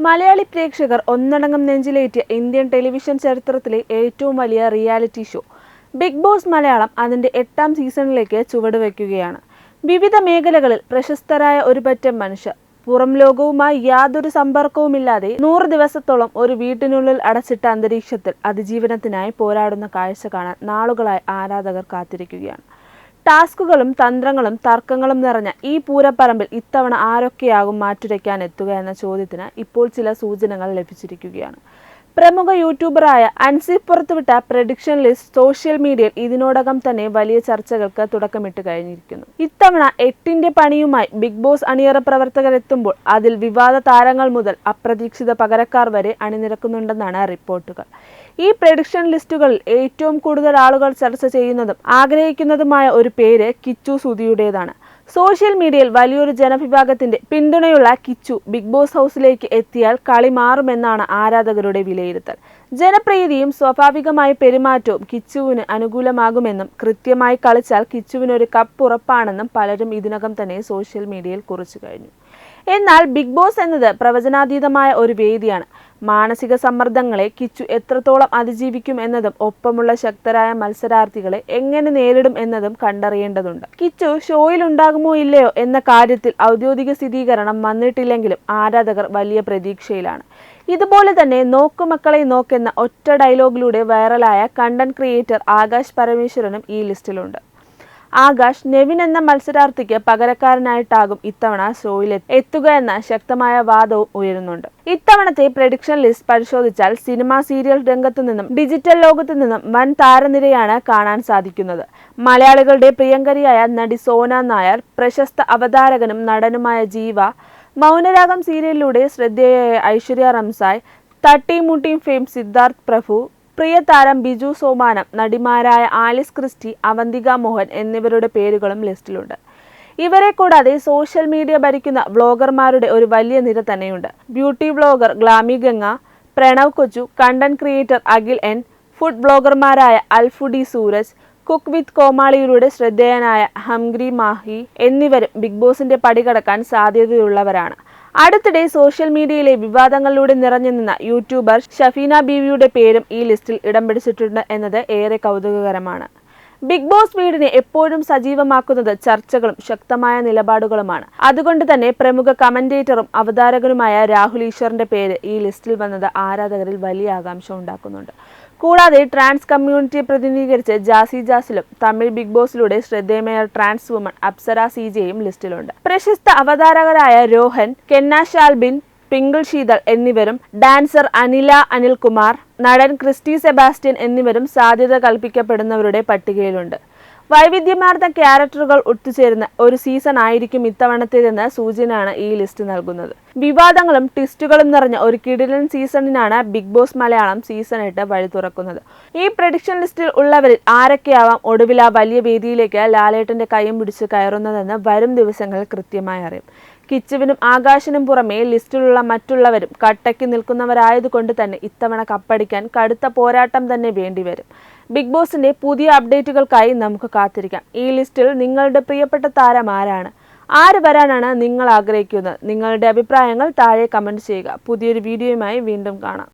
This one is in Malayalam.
മലയാളി പ്രേക്ഷകർ ഒന്നടങ്കം നെഞ്ചിലേറ്റിയ ഇന്ത്യൻ ടെലിവിഷൻ ചരിത്രത്തിലെ ഏറ്റവും വലിയ reality show Bigg Boss Malayalam അതിന്റെ 8ാം സീസണിലേക്ക് ചുവടുവെക്കുകയാണ്. വിവിധ മേഖലകളിൽ പ്രശസ്തരായ ഒരു പറ്റം മനുഷ്യർ പുറം ലോകവുമായി യാതൊരു സമ്പർക്കവുമില്ലാതെ 100 ദിവസത്തോളം ഒരു വീട്ടിനുള്ളിൽ അടച്ചിട്ട അന്തരീക്ഷത്തിൽ അതിജീവനത്തിനായി പോരാടുന്ന കാഴ്ച കാണാൻ നാളുകളായി ആരാധകർ കാത്തിരിക്കുകയാണ്. ടാസ്കുകളും തന്ത്രങ്ങളും തർക്കങ്ങളും നിറഞ്ഞ ഈ പൂരപ്പറമ്പിൽ ഇത്തവണ ആരൊക്കെയാകും മാറ്റുരയ്ക്കാൻ എത്തുക എന്ന ചോദ്യത്തിന് ഇപ്പോൾ ചില സൂചനകൾ ലഭിച്ചിരിക്കുകയാണ്. പ്രമുഖ യൂട്യൂബറായ അൻസിഫ് പുറത്തുവിട്ട പ്രഡിക്ഷൻ ലിസ്റ്റ് സോഷ്യൽ മീഡിയയിൽ ഇതിനോടകം തന്നെ വലിയ ചർച്ചകൾക്ക് തുടക്കമിട്ട് കഴിഞ്ഞിരിക്കുന്നു. ഇത്തവണ 8ന്റെ പണിയുമായി ബിഗ് ബോസ് അണിയറ പ്രവർത്തകരെത്തുമ്പോൾ അതിൽ വിവാദ താരങ്ങൾ മുതൽ അപ്രതീക്ഷിത പകരക്കാർ വരെ അണിനിരക്കുന്നുണ്ടെന്നാണ് റിപ്പോർട്ടുകൾ. ഈ പ്രഡിക്ഷൻ ലിസ്റ്റുകളിൽ ഏറ്റവും കൂടുതൽ ആളുകൾ ചർച്ച ചെയ്യുന്നതും ആഗ്രഹിക്കുന്നതുമായ ഒരു പേര് കിച്ചു സുധിയുടേതാണ്. സോഷ്യൽ മീഡിയയിൽ വലിയൊരു ജനവിഭാഗത്തിന്റെ പിന്തുണയുള്ള കിച്ചു ബിഗ് ബോസ് ഹൗസിലേക്ക് എത്തിയാൽ കളി മാറുമെന്നാണ് ആരാധകരുടെ വിലയിരുത്തൽ. ജനപ്രീതിയും സ്വാഭാവികമായ പെരുമാറ്റവും കിച്ചുവിന് അനുകൂലമാകുമെന്നും കൃത്യമായി കളിച്ചാൽ കിച്ചുവിനൊരു കപ്പ് ഉറപ്പാണെന്നും പലരും ഇതിനകം തന്നെ സോഷ്യൽ മീഡിയയിൽ കുറിച്ചു കഴിഞ്ഞു. എന്നാൽ ബിഗ് ബോസ് എന്നത് പ്രവചനാതീതമായ ഒരു വേദിയാണ്. മാനസിക സമ്മർദ്ദങ്ങളെ കിച്ചു എത്രത്തോളം അതിജീവിക്കും എന്നതും ഒപ്പമുള്ള ശക്തരായ മത്സരാർത്ഥികളെ എങ്ങനെ നേരിടും എന്നതും കണ്ടറിയേണ്ടതുണ്ട്. കിച്ചു ഷോയിൽ ഉണ്ടാകുമോ ഇല്ലയോ എന്ന കാര്യത്തിൽ ഔദ്യോഗിക സ്ഥിരീകരണം വന്നിട്ടില്ലെങ്കിലും ആരാധകർ വലിയ പ്രതീക്ഷയിലാണ്. ഇതുപോലെ തന്നെ നോക്കു മക്കളെ നോക്കെന്ന ഒറ്റ ഡയലോഗിലൂടെ വൈറലായ കണ്ടന്റ് ക്രിയേറ്റർ ആകാശ് പരമേശ്വരനും ഈ ലിസ്റ്റിലുണ്ട്. ആകാശ് നെവിൻ എന്ന മത്സരാർത്ഥിക്ക് പകരക്കാരനായിട്ടാകും ഇത്തവണ ഷോയിൽ എത്തുക എന്ന ശക്തമായ വാദവും ഉയരുന്നുണ്ട്. ഇത്തവണത്തെ പ്രഡിക്ഷൻ ലിസ്റ്റ് പരിശോധിച്ചാൽ സിനിമ സീരിയൽ രംഗത്തു നിന്നും ഡിജിറ്റൽ ലോകത്തു നിന്നും വൻ താരനിരയാണ് കാണാൻ സാധിക്കുന്നത്. മലയാളികളുടെ പ്രിയങ്കരിയായ നടി സോന നായർ, പ്രശസ്ത അവതാരകനും നടനുമായ ജീവ, മൗനരാഗം സീരിയലിലൂടെ ശ്രദ്ധേയയായ ഐശ്വര്യ റംസായ്, തട്ടിമുട്ടിയും ഫെയിം സിദ്ധാർത്ഥ് പ്രഭു, പ്രിയ താരം ബിജു സോമാനം, നടിമാരായ ആലിസ് ക്രിസ്റ്റി, അവന്തിക മോഹൻ എന്നിവരുടെ പേരുകളും ലിസ്റ്റിലുണ്ട്. ഇവരെ കൂടാതെ സോഷ്യൽ മീഡിയ ഭരിക്കുന്ന വ്ളോഗർമാരുടെ ഒരു വലിയ നിര തന്നെയുണ്ട്. Beauty vlogger Glamy Ganga, Pranav Kochu, content creator Akhil N, food ബ്ലോഗർമാരായ അൽഫുഡി സൂരജ്, കുക്ക് വിത്ത് കോമാളിയിലൂടെ ശ്രദ്ധേയനായ ഹംഗ്രി മാഹി എന്നിവരും ബിഗ് ബോസിന്റെ പടികടക്കാൻ സാധ്യതയുള്ളവരാണ്. അടുത്തിടെ സോഷ്യൽ മീഡിയയിലെ വിവാദങ്ങളിലൂടെ നിറഞ്ഞു നിന്ന യൂട്യൂബർ ഷഫീന ബീവിയുടെ പേരും ഈ ലിസ്റ്റിൽ ഇടം പിടിച്ചിട്ടുണ്ട് എന്നത് ഏറെ കൗതുകകരമാണ്. ബിഗ് ബോസ് വീടിനെ എപ്പോഴും സജീവമാക്കുന്നത് ചർച്ചകളും ശക്തമായ നിലപാടുകളുമാണ്. അതുകൊണ്ട് തന്നെ പ്രമുഖ കമന്റേറ്ററും അവതാരകനുമായ രാഹുൽ ഈശ്വറിന്റെ പേര് ഈ ലിസ്റ്റിൽ വന്നത് ആരാധകരിൽ വലിയ ആകാംക്ഷ ഉണ്ടാക്കുന്നുണ്ട്. കൂടാതെ ട്രാൻസ് കമ്മ്യൂണിറ്റിയെ പ്രതിനിധീകരിച്ച് ജാസി ജാസിലും തമിഴ് ബിഗ് ബോസിലൂടെ ശ്രദ്ധേയമായ ട്രാൻസ് വുമൺ അപ്സര സിജയും ലിസ്റ്റിലുണ്ട്. പ്രശസ്ത അവതാരകരായ രോഹൻ, കെന്ന ഷാൽബിൻ, പിങ്കിൾ ശീതൾ എന്നിവരും, ഡാൻസർ അനില അനിൽകുമാർ, നടൻ ക്രിസ്റ്റി സെബാസ്റ്റ്യൻ എന്നിവരും സാധ്യത കൽപ്പിക്കപ്പെടുന്നവരുടെ പട്ടികയിലുണ്ട്. വൈവിധ്യമാർന്ന ക്യാരക്ടറുകൾ ഒത്തുചേരുന്ന ഒരു സീസൺ ആയിരിക്കും ഇത്തവണത്തേതെന്ന സൂചനയാണ് ഈ ലിസ്റ്റ് നൽകുന്നത്. വിവാദങ്ങളും ട്വിസ്റ്റുകളും നിറഞ്ഞ ഒരു കിടിലൻ സീസണിനാണ് ബിഗ് ബോസ് മലയാളം സീസൺ 8 വഴി തുറക്കുന്നത്. ഈ പ്രഡിക്ഷൻ ലിസ്റ്റിൽ ഉള്ളവരിൽ ആരൊക്കെയാവാം ഒടുവിൽ ആ വലിയ വേദിയിലേക്ക് ലാലേട്ടന്റെ കൈയും പിടിച്ച് കയറുന്നതെന്ന് വരും ദിവസങ്ങളിൽ കൃത്യമായി അറിയും. കിച്ചുവിനും ആകാശിനും പുറമെ ലിസ്റ്റിലുള്ള മറ്റുള്ളവരും കട്ടയ്ക്ക് നിൽക്കുന്നവരായതുകൊണ്ട് തന്നെ ഇത്തവണ കപ്പടിക്കാൻ കടുത്ത പോരാട്ടം തന്നെ വേണ്ടിവരും. ബിഗ് ബോസിന്റെ പുതിയ അപ്ഡേറ്റുകൾക്കായി നമുക്ക് കാത്തിരിക്കാം. ഈ ലിസ്റ്റിൽ നിങ്ങളുടെ പ്രിയപ്പെട്ട താരം ആരാണ്? ആര് വരാനാണ് നിങ്ങൾ ആഗ്രഹിക്കുന്നത്? നിങ്ങളുടെ അഭിപ്രായങ്ങൾ താഴെ കമന്റ് ചെയ്യുക. പുതിയൊരു വീഡിയോയുമായി വീണ്ടും കാണാം.